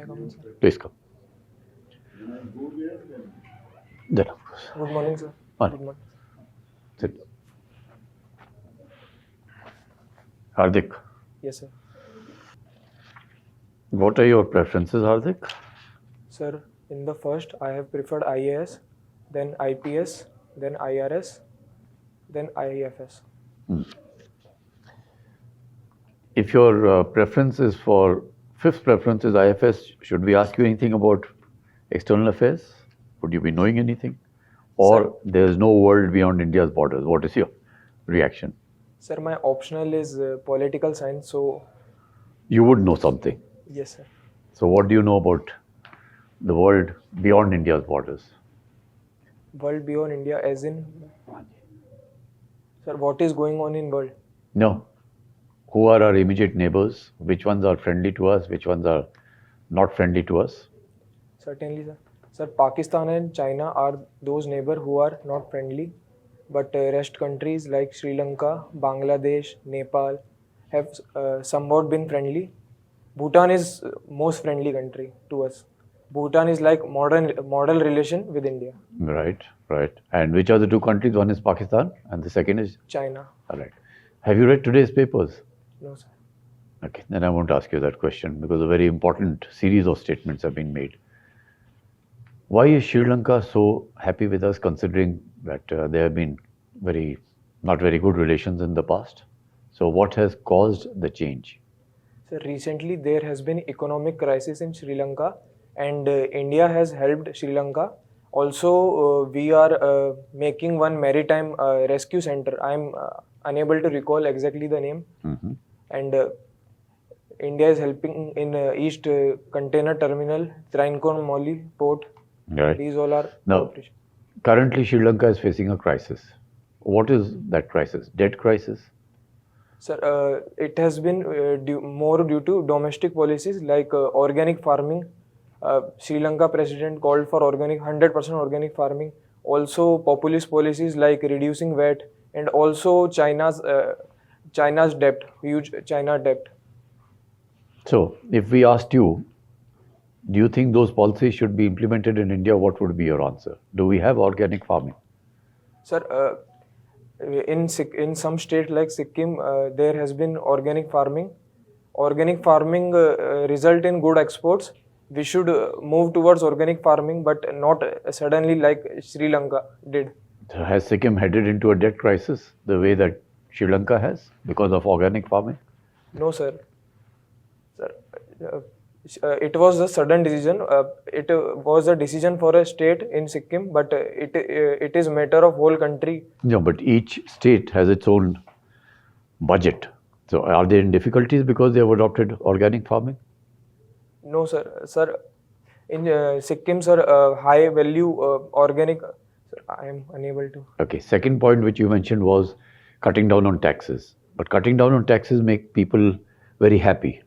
May I come in, sir? Please come. Then, of course. Good morning, sir. Morning. Good morning. Sit. Hardik, Yes, sir. what are your preferences, Hardik? Sir, in the first, I have preferred IAS, then IPS, then IRS, then IFS. If your preference is for, fifth preference is IFS, should we ask you anything about external affairs? Would you be knowing anything? Or Sir. there is no world beyond India's borders? What is your reaction? Sir, my optional is political science, so You would know something. yes, sir. So what do you know about the world beyond India's borders? World beyond India, as in, sir, what is going on in world? No. Who are our immediate neighbors? Which ones are friendly to us? Which ones are not friendly to us? Certainly, sir. Sir, Pakistan and China are those neighbors who are not friendly, but rest countries like Sri Lanka, Bangladesh, Nepal have somewhat been friendly. Bhutan is most friendly country to us. Bhutan is like model relation with India. Right, right. And which are the two countries? One is Pakistan and the second is? China. All right. Have you read today's papers? No, sir. Okay, then I won't ask you that question because a very important series of statements have been made. Why is Sri Lanka so happy with us considering that there have been not very good relations in the past? So what has caused the change? So recently there has been economic crisis in Sri Lanka, and India has helped Sri Lanka. Also, we are making one maritime rescue center. I am unable to recall exactly the name. Mhm. And India is helping in East Container Terminal, Trincomalee Port. Right. These all are Now, cooperation. currently Sri Lanka is facing a crisis. What is that crisis? Debt crisis? Sir, it has been more due to domestic policies like organic farming. Sri Lanka president called for 100% organic farming. Also, populist policies like reducing VAT, and also China's debt, huge China debt. So, if we asked you, do you think those policies should be implemented in India? What would be your answer? Do we have organic farming? Sir, in some state like Sikkim, there has been organic farming. Organic farming result in good exports. We should move towards organic farming, but not suddenly like Sri Lanka did. Has Sikkim headed into a debt crisis the way that Sri Lanka has because of organic farming? No, sir. Sir, it was a sudden decision. It was a decision for a state in Sikkim, but it is matter of whole country. No, but each state has its own budget. So are they in difficulties because they have adopted organic farming? No, sir. Sir, in Sikkim, sir, high value organic. Sir, I am unable to. Okay. Second point which you mentioned was cutting down on taxes. But cutting down on taxes make people very happy.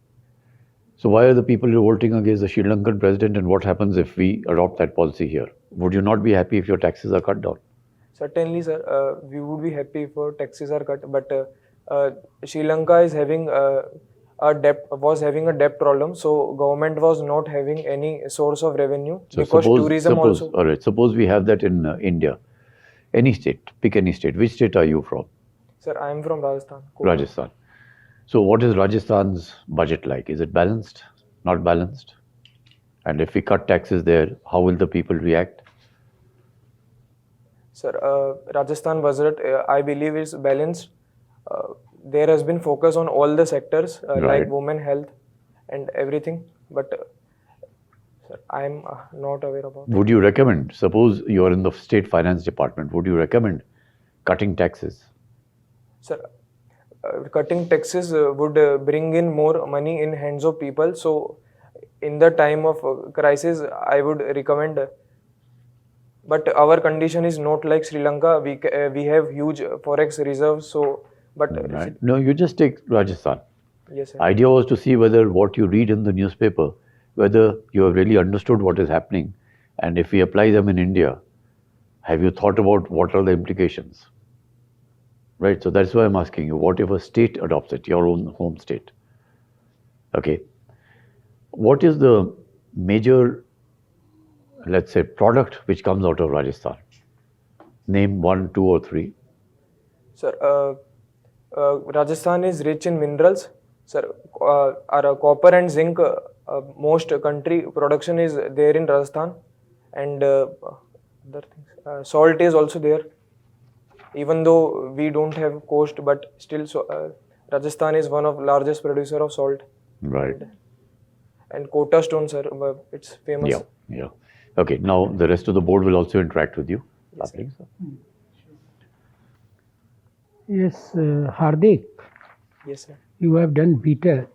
So why are the people revolting against the Sri Lankan president, and what happens if we adopt that policy here? Would you not be happy if your taxes are cut down? Certainly, sir. We would be happy if taxes are cut, but Sri Lanka is having having a debt problem, so government was not having any source of revenue So because tourism also. All right, suppose we have that in India. Any state, pick any state. Which state are you from? Sir, I am from Rajasthan. Kota. Rajasthan. So what is Rajasthan's budget like? Is it balanced? Not balanced? And if we cut taxes there, how will the people react? Sir, Rajasthan budget, I believe, is balanced. There has been focus on all the sectors Right. like women health and everything, but sir, I am not aware about. Would you recommend, suppose you are in the state finance department, would you recommend cutting taxes? Sir, cutting taxes would bring in more money in hands of people. So, in the time of crisis, I would recommend. But our condition is not like Sri Lanka. We have huge forex reserves. So, but Right. No, you just take Rajasthan. yes, sir. Idea was to see whether what you read in the newspaper, whether you have really understood what is happening, and if we apply them in India, have you thought about what are the implications? Right, so that's why I'm asking you, what if a state adopts it, your own home state? Okay. What is the major, let's say, product which comes out of Rajasthan? Name 1, 2, or 3. Sir, Rajasthan is rich in minerals. Sir, our copper and zinc, most country production is there in Rajasthan, and other things. Salt is also there. Even though we don't have coast, but still, Rajasthan is one of largest producer of salt. Right. And Kota stone, sir, it's famous. Yeah, yeah. Okay, now the rest of the board will also interact with you. Yes, sir. Yes, Hardik, Yes, sir. you have done BTech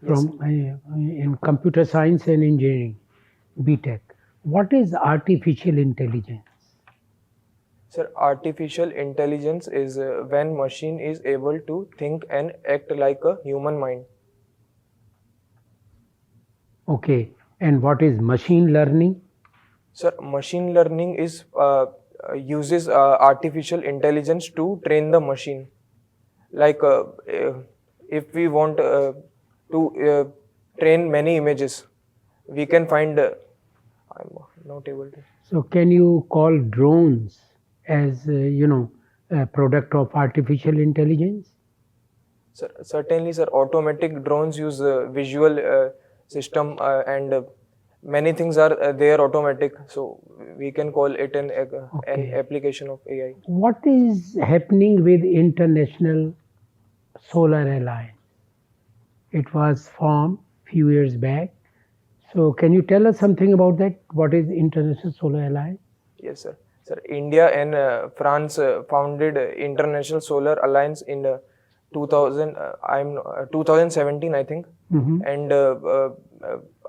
Yes, from in computer science and engineering. BTech. What is artificial intelligence? Sir, artificial intelligence is when machine is able to think and act like a human mind. Okay, and what is machine learning? Sir, machine learning is uses artificial intelligence to train the machine. Like if we want to train many images, we can find. I'm not able to. So, can you call drones as a product of artificial intelligence? Sir, certainly, sir. Automatic drones use visual system and many things are there automatic. So we can call it an application of AI. What is happening with International Solar Alliance? It was formed few years back. So can you tell us something about that? What is International Solar Alliance? Yes, sir. Sir, India and France founded International Solar Alliance in 2017, I think. And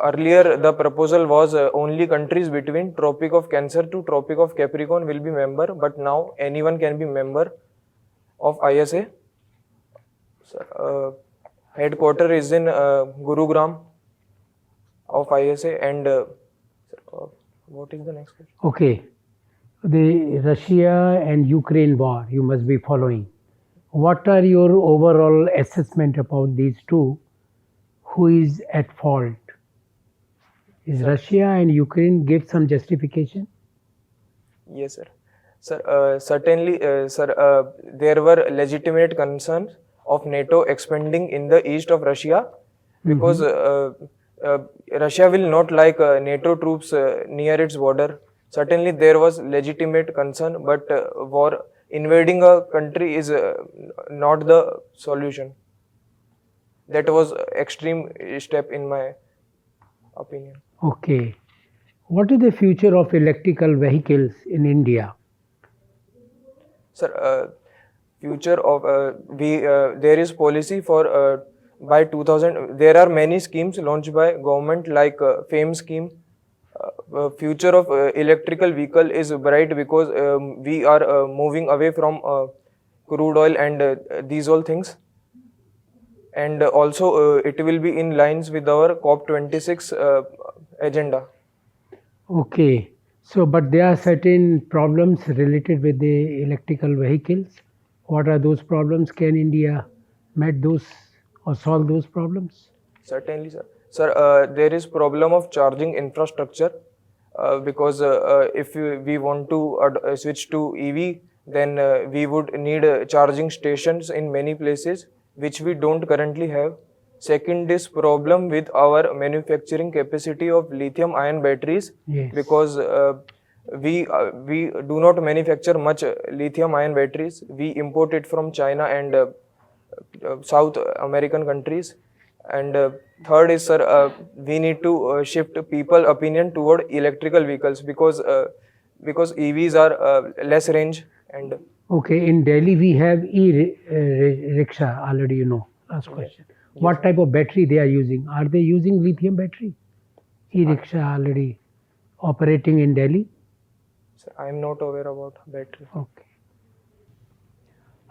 earlier the proposal was only countries between Tropic of Cancer to Tropic of Capricorn will be member, but now anyone can be member of ISA. Headquarter is in Gurugram of ISA, and what is the next question? Okay, the Russia and Ukraine war you must be following. What are your overall assessment about these two? Who is at fault? Is Russia and Ukraine give some justification? Yes, sir. Sir, certainly, sir, there were legitimate concerns of NATO expanding in the east of Russia because Russia will not like NATO troops near its border. Certainly, there was legitimate concern, but war invading a country is not the solution. That was extreme step in my opinion. Okay. What is the future of electrical vehicles in India? Sir, future of there is policy for by 2000. There are many schemes launched by government like FAME scheme. Future of electrical vehicle is bright because we are moving away from crude oil and these all things. And also it will be in lines with our COP26 agenda. Okay. So, but there are certain problems related with the electrical vehicles. What are those problems? Can India meet those or solve those problems? Certainly, sir. Sir, there is problem of charging infrastructure because if we want to switch to EV, then we would need charging stations in many places, which we don't currently have. Second is problem with our manufacturing capacity of lithium-ion batteries. Yes. Because we do not manufacture much lithium-ion batteries. We import it from China and South American countries. And third is, sir, we need to shift people opinion toward electrical vehicles because EVs are less range and. Okay, in Delhi we have e-rickshaw already, you know. Last question. Yes. What type of battery they are using? Are they using lithium battery? E-rickshaw already operating in Delhi? Sir, I am not aware about battery. Okay.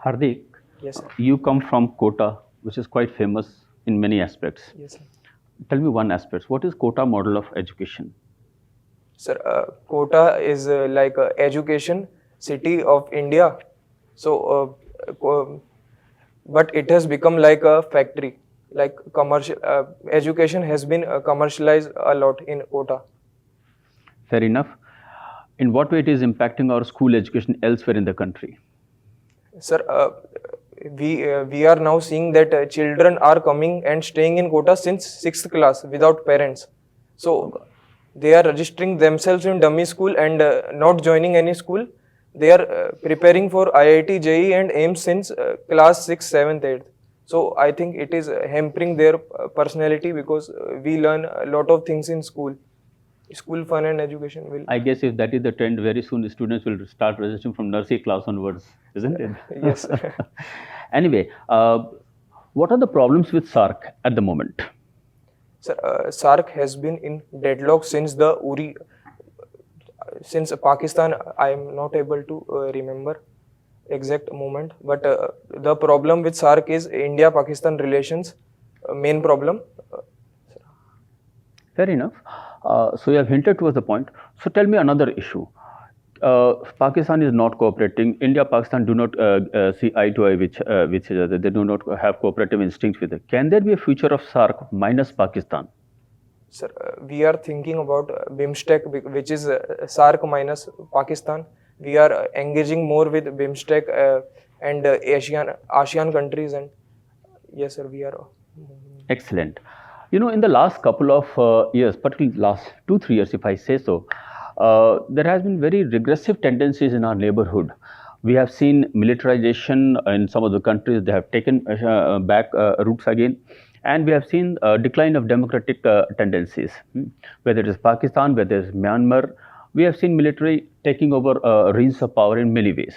Hardik, yes, sir. You come from Kota, which is quite famous in many aspects. Yes, sir. Tell me one aspect. What is Kota model of education? Sir, Kota is like a education city of India. So, but it has become like a factory. like commercial education has been commercialized a lot in quota. Fair enough. In what way it is impacting our school education elsewhere in the country? Sir, we are now seeing that children are coming and staying in quota since 6th class without parents. So they are registering themselves in dummy school and not joining any school. They are preparing for IIT, JEE and AIMS since class 6th, 7th, 8th. So I think it is hampering their personality because we learn a lot of things in school. School fun and education will. I guess if that is the trend, very soon the students will start registering from nursery class onwards, isn't it? Yes. Anyway, what are the problems with SARC at the moment? Sir, SARC has been in deadlock since the Uri, since Pakistan. I am not able to remember exact moment, but the problem with SARC is India-Pakistan relations, main problem. Fair enough. So you have hinted towards the point. So tell me another issue. Pakistan is not cooperating. India, Pakistan do not see eye to eye with each other. They do not have cooperative instincts with it. Can there be a future of SARC minus Pakistan? Sir, we are thinking about BIMSTEC, which is SARC minus Pakistan. We are engaging more with BIMSTEC and ASEAN countries, and yes, sir, we are. Excellent. You know, in the last couple of years, particularly last 2-3 years, if I say so, there has been very regressive tendencies in our neighborhood. We have seen militarization in some of the countries. They have taken back roots again. And we have seen a decline of democratic tendencies. Whether it is Pakistan, whether it is Myanmar, we have seen military taking over reins of power in many ways.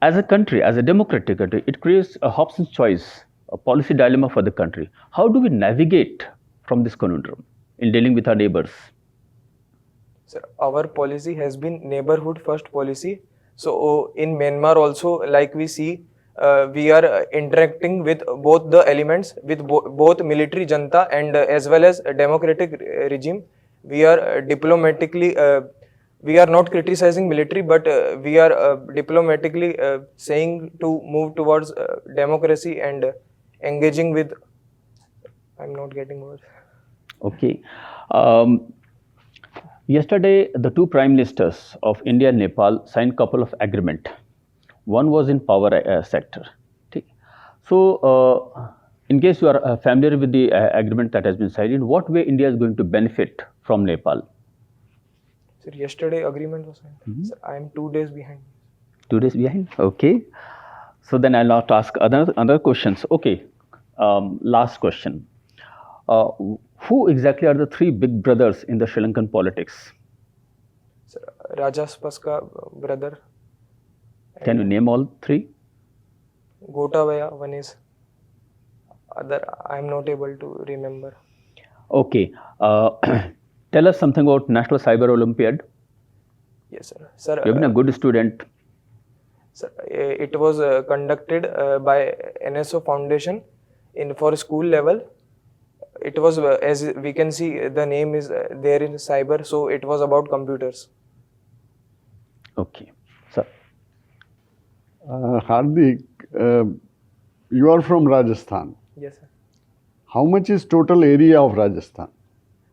As a country, as a democratic country, it creates a Hobson's choice, a policy dilemma for the country. How do we navigate from this conundrum in dealing with our neighbors? Sir, our policy has been neighborhood first policy. So in Myanmar also, like we see, we are interacting with both the elements, with both military junta and as well as a democratic regime. We are diplomatically, we are not criticizing military, but we are diplomatically saying to move towards democracy and engaging with. I'm not getting words. Okay. Yesterday, the two prime ministers of India and Nepal signed a couple of agreements. One was in power sector. So, in case you are familiar with the agreement that has been signed, in what way India is going to benefit from Nepal? Sir, yesterday agreement was signed. Sir, I am 2 days behind. 2 days behind? Okay. So then I'll not ask other questions. Okay. Last question. Who exactly are the three big brothers in the Sri Lankan politics? Sir, Rajapaksa brother. Can you name all three? Gotabaya, one is. Other, I am not able to remember. Okay. Tell us something about National Cyber Olympiad. Yes, sir. Sir, You have been a good student. sir, it was conducted by NSO Foundation for school level. It was, as we can see, the name is there in cyber, so it was about computers. Okay. Sir. Hardik, you are from Rajasthan. Yes, sir. How much is total area of Rajasthan?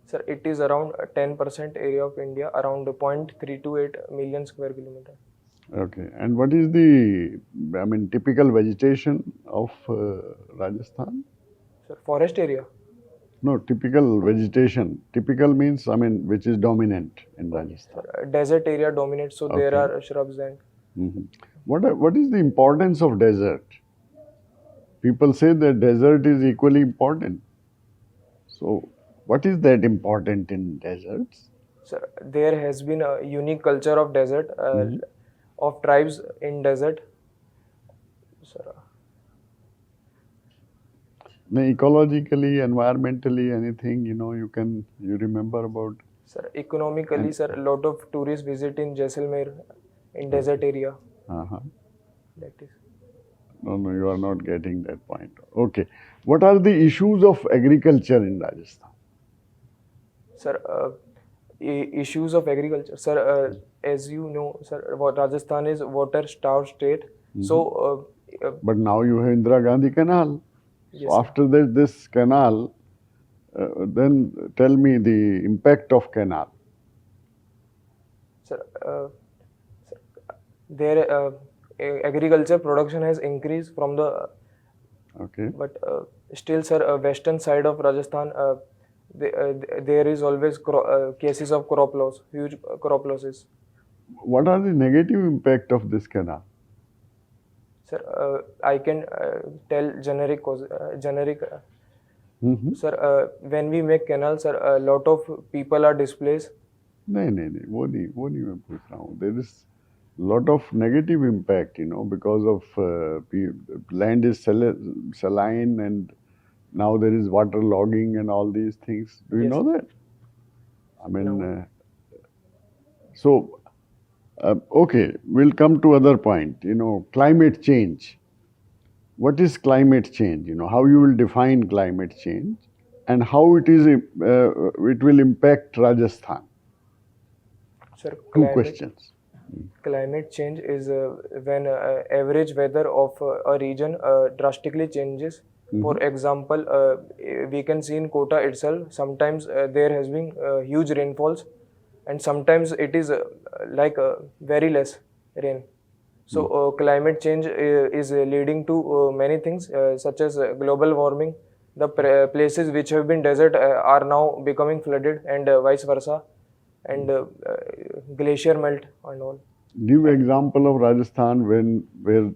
Sir, it is around 10% area of India, around 0.328 million square kilometer. Okay. And what is the, typical vegetation of Rajasthan? Sir, forest area. No, typical vegetation. Typical means, which is dominant in Rajasthan. Sir, desert area dominates, so there Okay. are shrubs and. What is the importance of desert? People say that desert is equally important. So, what is that important in deserts? Sir, there has been a unique culture of desert, of tribes in desert. Sir, Ecologically, environmentally, anything, you remember about? sir, economically, sir, a lot of tourists visit in Jaisalmer, in desert area. That is. No, you are not getting that point. Okay. What are the issues of agriculture in Rajasthan? Sir, issues of agriculture. Sir, as you know, sir, Rajasthan is water-starved state. So, But now you have Indira Gandhi Canal. Yes, So sir. after that, this canal, then tell me the impact of canal. Sir, their agriculture production has increased from the, Okay. but still, sir, western side of Rajasthan, there is always cases of crop loss, huge crop losses. What are the negative impact of this canal? Sir, I can tell generic cause, generic. Sir, when we make canals, sir, a lot of people are displaced. नहीं वो नहीं मैं पूछ रहा हूँ. There is lot of negative impact, because of land is saline and now there is water logging and all these things. Do you Yes. know that? I mean, No. so okay, we'll come to other point. Climate change. What is climate change? How you will define climate change and how it will impact Rajasthan. Sir, Two questions. climate change is when average weather of a region drastically changes. For example, we can see in Kota itself, sometimes there has been huge rainfalls and sometimes it is like very less rain. So climate change is leading to many things such as global warming. The places which have been desert are now becoming flooded and vice versa, and glacier melt and all. Give example of Rajasthan where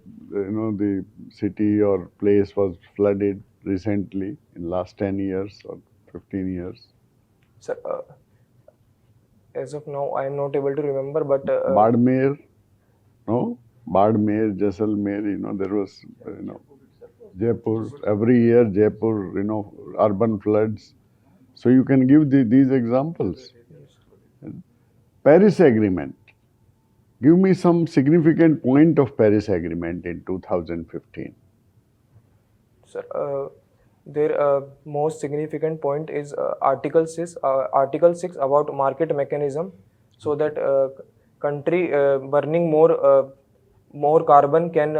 the city or place was flooded recently in last 10 years or 15 years. Sir, as of now, I am not able to remember, but Badmer, no? Badmer, Jaisalmer, there was, Jaipur, every year Jaipur, urban floods. So you can give these examples. Paris Agreement. Give me some significant point of Paris Agreement in 2015. sir, their most significant point is Article 6. Article 6 about market mechanism, so that country burning more carbon can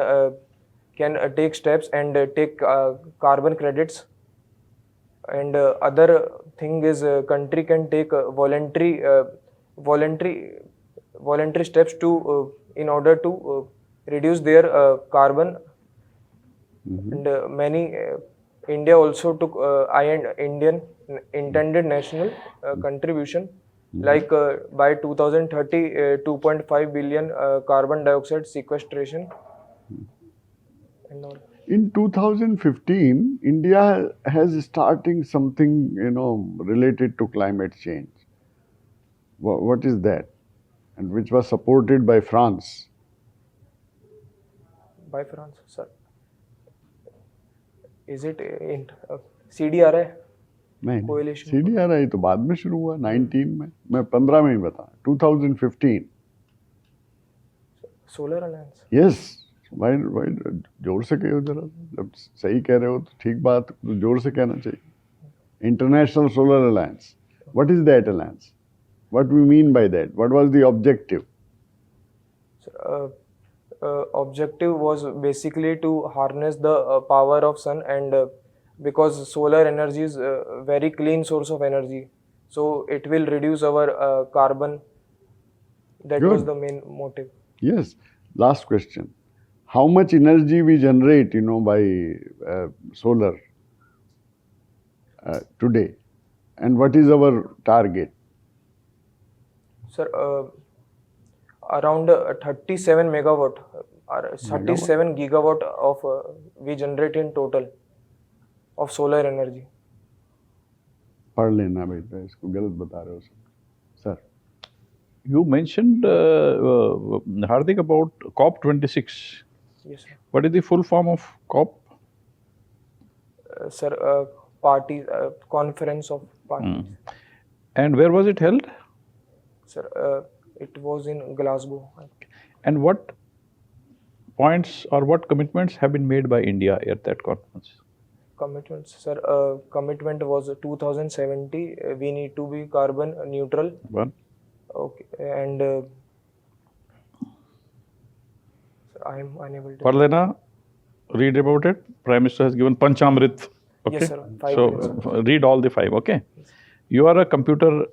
take steps and take carbon credits. And other thing is country can take voluntary steps to in order to reduce their carbon. And many India also took Indian intended national contribution, like by 2030 2.5 billion carbon dioxide sequestration and all. In 2015, India has starting something, related to climate change. What is that? And which was supported by France. By France, sir. Is it in CDRI? नहीं Coalition. CDRI तो बाद में शुरू हुआ 19 में. मैं 15 में ही बता 2015. Solar Alliance. Yes. Why जोर से कहो जरा. जब सही कह रहे हो तो ठीक बात तो जोर से कहना चाहिए. International Solar Alliance. What is that alliance? What we mean by that? What was the objective? Objective was basically to harness the power of sun, and because solar energy is a very clean source of energy, so it will reduce our carbon. That was Good. the main motive. Yes. Last question. How much energy we generate, by solar today? And what is our target? Sir, around 37 megawatt, or 37 gigawatt of we generate in total of solar energy. पढ़ लेना बेटा इसको गलत बता रहे हो sir. You mentioned, Hardik, about COP26. Yes, sir. What is the full form of COP? Sir, conference of parties. And where was it held? Sir, it was in Glasgow. And what points or what commitments have been made by India at that conference? Commitments, sir. Commitment was 2070. We need to be carbon neutral. One. Okay, and sir, I am unable to. पढ़ लेना Read about it. Prime Minister has given Panchamrit. Okay. Yes, sir. 5 So principles. read all the 5. Okay. You are a computer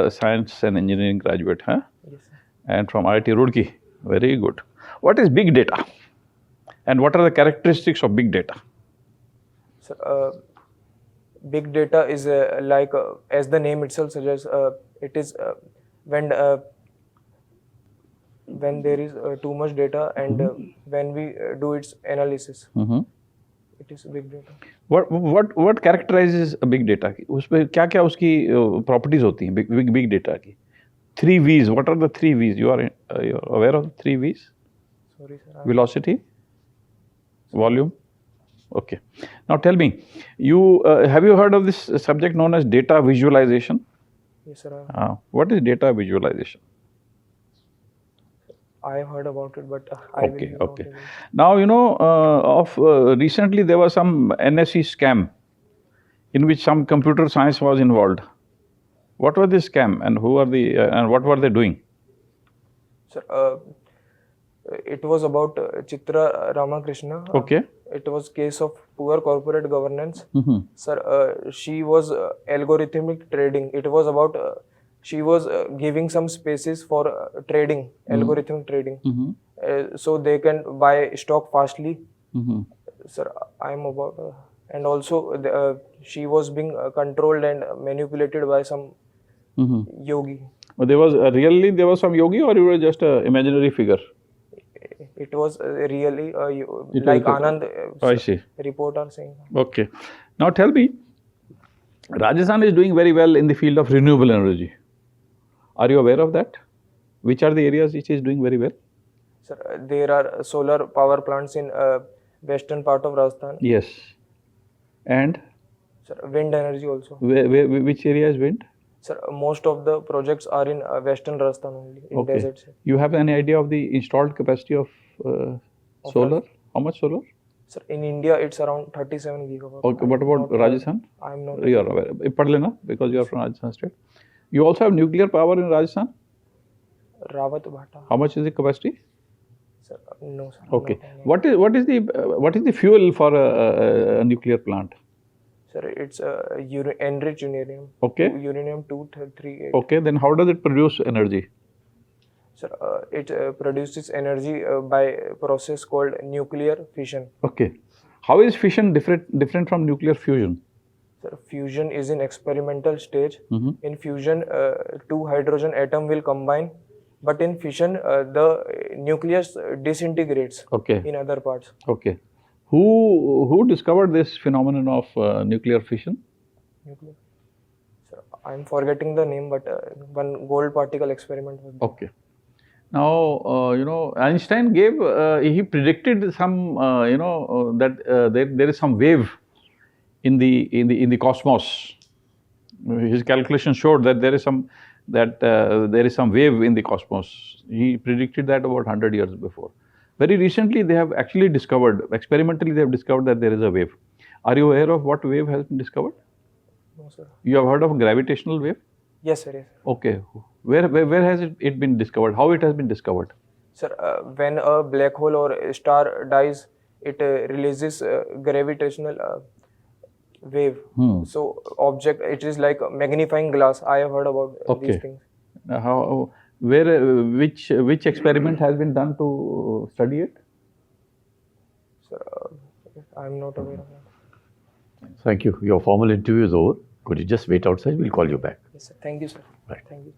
science and engineering graduate, huh? Yes, sir. And from IIT Roorkee. Very good. What is big data? And what are the characteristics of big data? So, big data is as the name itself suggests, it is when there is too much data and when we do its analysis, it is big data. What characterizes a big data? उसमें क्या क्या उसकी properties होती हैं big data की? 3 V's. What are the 3 V's? You're aware of the 3 V's? Sorry, sir. Velocity, volume. Okay. Now tell me, have you heard of this subject known as data visualization? Yes, sir. What is data visualization? I have heard about it, but I will not Okay. able- Now recently there was some NSE scam in which some computer science was involved. What was this scam, and who are and what were they doing? Sir, it was about Chitra Ramakrishna. Okay. It was case of poor corporate governance. Mm-hmm. Sir, she was algorithmic trading. It was about she was giving some spaces for trading, algorithmic trading, so they can buy stock fastly. Sir, I'm about, and also she was being controlled and manipulated by some yogi. There was some yogi, or you were just an imaginary figure? It was really It like was- Anand I see. report are saying. Okay. Now tell me, Rajasthan is doing very well in the field of renewable energy. Are you aware of that? Which are the areas which is doing very well? Sir, there are solar power plants in western part of Rajasthan. Yes. And Sir, wind energy also. which area is wind? Sir, most of the projects are in western Rajasthan only, in Okay. deserts. You have any idea of the installed capacity of solar? How much solar? Sir, in India it's around 37 gigawatt. Okay. What about Rajasthan? I'm not. You are aware. Pad lena, because you are from Rajasthan state. You also have nuclear power in Rajasthan. Rawat Bhata. How much is the capacity? Sir, no, sir. Okay. not any. What is the fuel for a nuclear plant? Sir, it's enriched uranium. Okay. Uranium 238. Okay. Then how does it produce energy? Sir, it produces energy by a process called nuclear fission. Okay. How is fission different from nuclear fusion? Sir, fusion is in experimental stage. In fusion, 2 hydrogen atom will combine, but in fission, the nucleus disintegrates Okay. in other parts. Okay. Who discovered this phenomenon of nuclear fission? Nuclear. Sir, I'm forgetting the name, but one gold particle experiment was done. Okay. Now, Einstein he predicted some, that there is some wave in the cosmos. His calculation showed that there is some wave in the cosmos. He predicted that about 100 years before. Very recently, they have actually experimentally they have discovered that there is a wave. Are you aware of what wave has been discovered? No, sir. You have heard of a gravitational wave? Yes, sir. Yes. Okay. Where has it been discovered? How it has been discovered? Sir, when a black hole or a star dies, it releases gravitational wave. So it is like a magnifying glass. I have heard about these things. Which experiment has been done to study it? Sir, I'm not aware of that. Thank you. Your formal interview is over. Could you just wait outside? We'll call you back. Yes, sir. Thank you, sir. Right. Thank you.